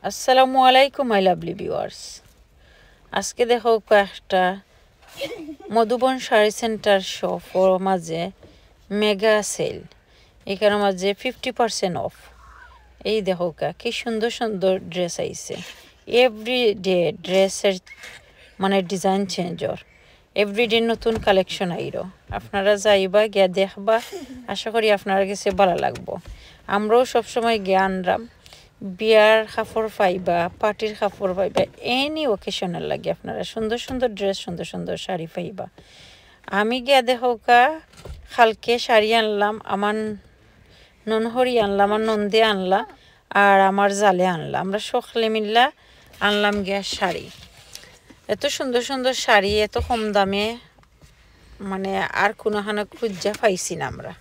আসসালামু আলাইকুম my lovely viewers. আজকে দেখো কয়েকটা মধুবন শাড়ি সেন্টার শপের মাঝে মেগা সেল, এখানের মাঝে 50% অফ। এই দেখো কি সুন্দর সুন্দর ড্রেস আইছে। এভরি ডে ড্রেসের মানে ডিজাইন চেঞ্জর, এভরিডে নতুন কালেকশন আইরো। আপনারা যাইবা গিয়া দেখবা, আশা করি আপনার কাছে ভালো লাগবো। আমরাও সবসময় গিয়া আনরাম। বিয়ার কাপড় পাইবা, পার্টির কাপড় পাইবা, এনি ওকেশনের লাগে আপনারা সুন্দর সুন্দর ড্রেস, সুন্দর সুন্দর শাড়ি পাইবা। আমি গিয়া দেখোকা কালকে শাড়ি আনলাম, আমার ননহরি আনলাম, আমার নন্দে আনলা, আর আমার জালে আনলা। আমরা সকলে মিল্লা আনলাম গিয়া শাড়ি। এত সুন্দর সুন্দর শাড়ি এত কম দামে, মানে আর কোনোখানে খুঁজা পাইছি না আমরা,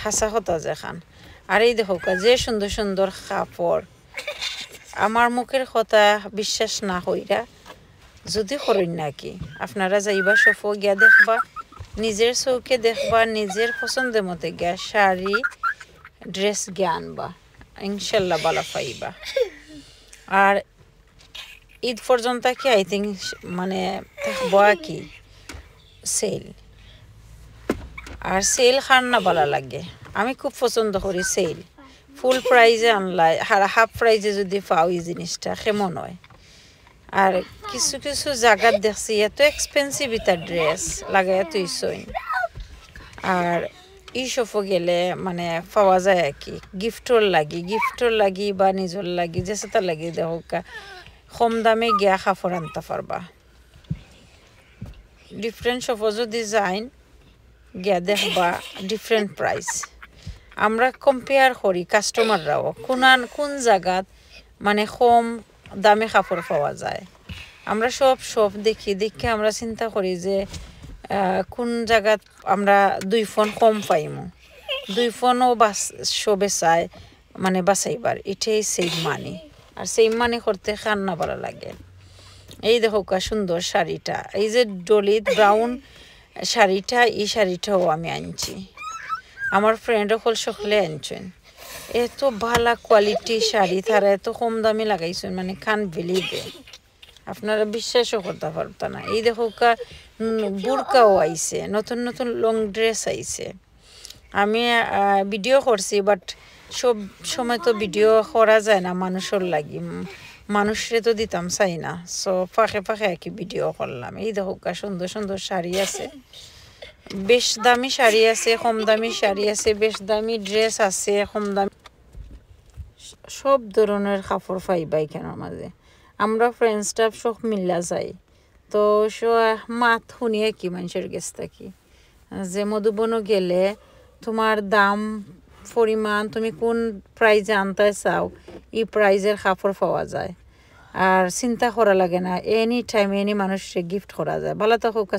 হাসা হতা যেখান। আর এই দেখো যে সুন্দর সুন্দর কাপড়। আমার মুখের কথা বিশ্বাস না হইরা যদি করেন নাকি, আপনারা যাইবা সফো গিয়া দেখবা, নিজের চৌকে দেখবা, নিজের পছন্দের মতো গিয়া শাড়ি ড্রেস গিয়া আনবা, ইনশাল্লাহ ভালো পাইবা। আর ঈদ পর্যন্ত কি আই থিঙ্ক মানে থাকবো কি সেল। আর সেল খান না ভালো লাগে, আমি খুব পছন্দ করি সেল। ফুল প্রাইজে আনলাই আর হাফ প্রাইজে যদি পাও এই জিনিসটা কেমন হয়। আর কিছু কিছু জায়গার দেখছি এত এক্সপেন্সিভ এটা ড্রেস লাগাই তুইছই। আর এই সফো গেলে মানে পাওয়া যায় আর কি, গিফটর লাগি বা নিজর লাগি যে সেটা লাগি দেখো কম দামে গিয়া কাপড় আনতে পারবা। ডিফারেন্ট সফো যদি যাইন গিয়া দেখবা ডিফারেন্ট প্রাইস। আমরা কম্পেয়ার করি কাস্টমাররাও কোন জায়গাত মানে কম দামে কাপড় পাওয়া যায়। আমরা সব দেখি আমরা চিন্তা করি যে কোন জায়গাত আমরা 2 ফোন কম পাইমু, 2 ফোনও সবে চায় মানে বাঁচাইবার, এটাই সেভ মানি। আর সেভ মানি করতে কান্না ভালো লাগে। এই দেখো সুন্দর শাড়িটা, এই যে ডলিত ব্রাউন শাড়িটা, এই শাড়িটাও আমি আনছি, আমার ফ্রেন্ডও সকলে আনছেন। এত ভালো কোয়ালিটি শাড়ি, তারা এত কম দামে লাগাইছেন, মানে খান বিলিভ ইট, আপনারা বিশ্বাসও করতে পারতো না। এই দেখো বুরকাও আইছে, নতুন নতুন লং ড্রেস আইছে। আমি ভিডিও করছি, বাট সব সময় তো ভিডিও করা যায় না মানুষের লাগি, মানুষরে তো দিতাম চাই না, সো ফাঁকে ফাঁকে আর কি ভিডিও করলাম। এই দেখো সুন্দর সুন্দর শাড়ি আছে, বেশ দামি শাড়ি আছে, কম দামি শাড়ি আছে, বেশ দামি ড্রেস আছে, কম দামি সব ধরনের কাপড় পাইবা এখানের মাঝে। আমরা ফ্রেন্ডস স্টাফ সব মিল্লা যাই, তো মাত শুনিয়ে কি মানুষের কাছ থাকি যে মধুবনও গেলে তোমার দাম পরিমাণ তুমি কোন প্রাইজে আনতে চাও, এই প্রাইজের কাপড় পাওয়া যায়। আর চিন্তা করা লাগে না, এনি টাইম এনি মানুষকে গিফট করা যায়। ভালো থাকুক।